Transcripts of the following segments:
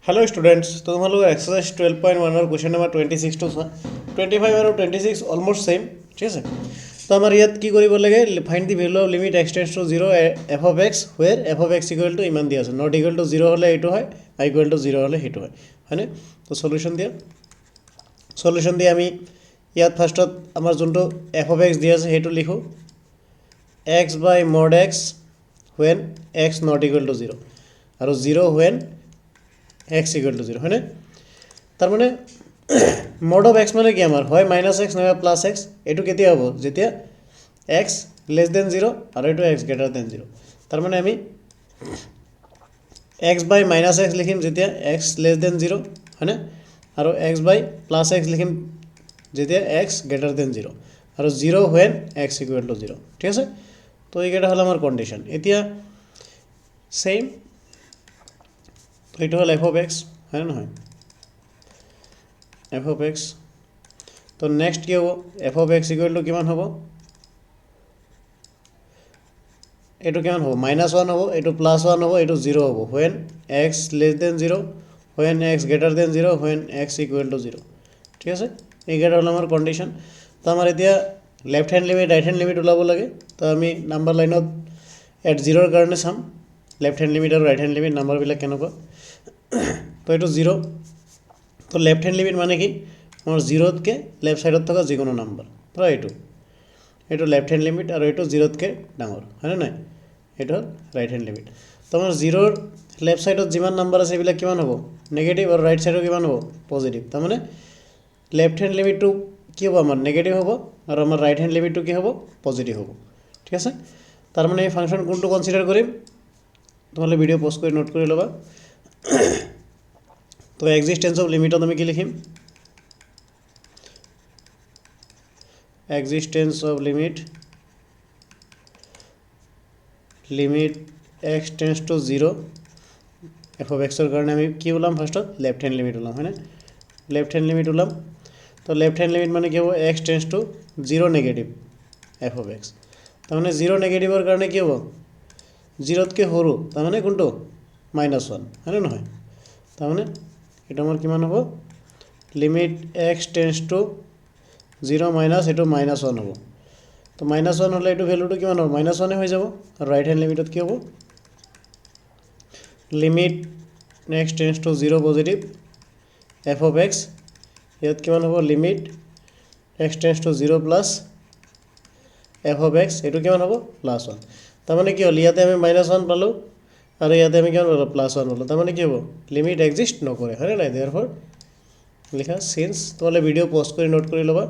hello students तो तुम लोग एक्सरसाइज 12.1 और क्वेश्चन नंबर 26 टू 25 और 26 অলমোস্ট সেম ঠিক আছে তো আমাৰ ইয়াত কি কৰিব লাগে find the value of limit x tends to 0 f of x where f of x equal to ইমান দিয়া আছে নট ইকুয়াল টু 0 হলে এইটো হয় i ইকুয়াল টু 0 হলে হেটো হয় হয়নে তো সলিউশন দি আমি ইয়াত ফার্স্টত আমাৰ যোনটো f of x দিয়া আছে হেটো লিখো x by mod x when x not equal to 0 আৰু 0 when x equal to 0 है ना तार माने mod of x माने क्या हमार হয় minus x ना plus x एटू केतिया होबो जेतिया x less than 0 और एटू x greater than 0 तार माने आमी x by minus x लिखिम Jetia x less than 0 है ना और x by plus x लिखिम Jetia x greater than 0 और 0 when x equal to 0 ठीक আছে तो এইটা হলো আমার কন্ডিশন এতিয়া সেম तो ये हल f of x है ना f of x तो नेक्स्ट क्या हो f of x equal to किमान हम एटू किमान हम -1 हम एटू +1 हम एटू 0 हम when x less than 0 when x greater than 0 when x equal to 0 ठीक है এইটা হল আমার কন্ডিশন তো আমার এতিয়া left hand limit right hand limit ওলাব লাগে তো আমি নাম্বার লাইনত এট 0 এর কারণে চাম লেফট হ্যান্ড লিমিট আর রাইট হ্যান্ড লিমিট নাম্বার বিলাক কেনেকুৱা तो ये 0 तो लेफ्ट हैंड लिमिट माने कि और 0 के लेफ्ट साइड थका जिकोनो नम्बर तो ये लेफ्ट हैंड लिमिट और ये 0 के डांगर है ना ये राइट हैंड लिमिट तो आम 0 लेफ्ट साइड जिमान नम्बर आछे एबिलाक किमान हबो नेगेटिव और राइट साइड किमान हबो पजिटिव तार माने लेफ्ट हैंड लिमिट टू कि हबो आमार नेगेटिव हबो और आमार राइट हैंड लिमिट टू कि हबो पजिटिव हबो ठीक आछे तार माने এই ফাংশন কোনটো কনসিডার করিম তোমালে ভিডিও পজ করে নোট করে লবা तो एक्सिस्टेंस ऑफ लिमिट আমি কি লিখিম existence of limit x tends to 0 f of x এর কারণে আমি কি বললাম ফার্স্ট লেফট হ্যান্ড লিমিট বললাম है ना লেফট হ্যান্ড লিমিট বললাম তো লেফট হ্যান্ড লিমিট মানে কি হবে x tends to 0 negative f of x তার মানে 0 নেগেটিভ এর কারণে কি হবে 0 কে হরু তার মানে কোনটো -1 है ना নহয় তার মানে এটা আমার কিমান হবো limit x tends to 0 minus এটো -1 হবো তো -1 হলে এটো ভ্যালুটো কিমান হবে -1 হয়ে যাব আর রাইট হ্যান্ড লিমিটত কি হবো limit x tends to 0 positive f of x ইয়াত কিমান হবো limit x tends to 0 plus f of x এটো কিমান হবো +1 তার মানে কি হল ইয়াতে আমি -1 পালো और ইয়াতে আমি কেমন বললাম +1 বললাম তার মানে কি হবো লিমিট এক্সিস্ট ন করে হয় না देयरफॉर লিখা সিন্স তাহলে ভিডিও পজ করে নোট করে লবা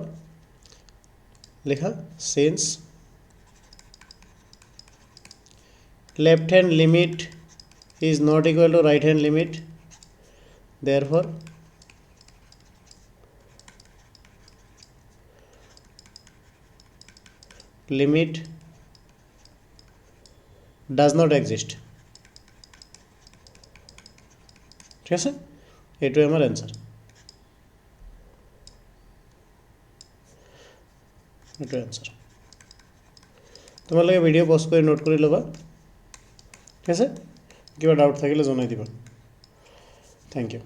লিখা since left hand limit is not equal to right hand limit therefore limit does not exist ঠিক আছে এটাই আমার অ্যানসার এটাই অ্যানসার তোমালোকে ভিডিও পজ করে নোট করে লবা ঠিক আছে কিবা ডাউট থাকিলে জনাই দিবা থ্যাংক ইউ